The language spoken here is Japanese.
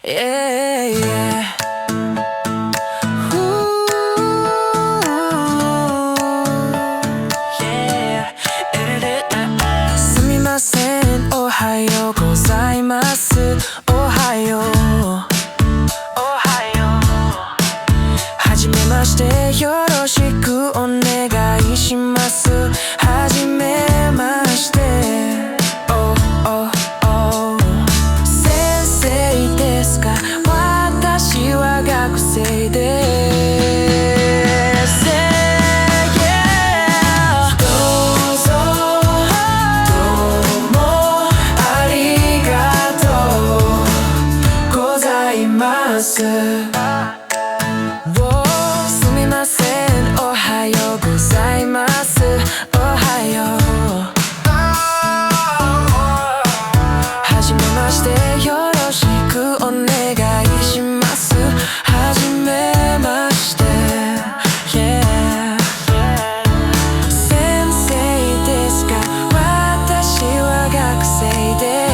Yeah, yeah. Ooh, yeah. すみません、おはようございます。おはよう、おはよう。はじめまして、よろしくお願いします。はじめまして。私は学生です。Yeah. どうぞどうもありがとうございます。すみません、おはようございます。おはよう。はじめまして、よろしくお願いします。はじめまして、yeah. 先生ですか？私は学生です。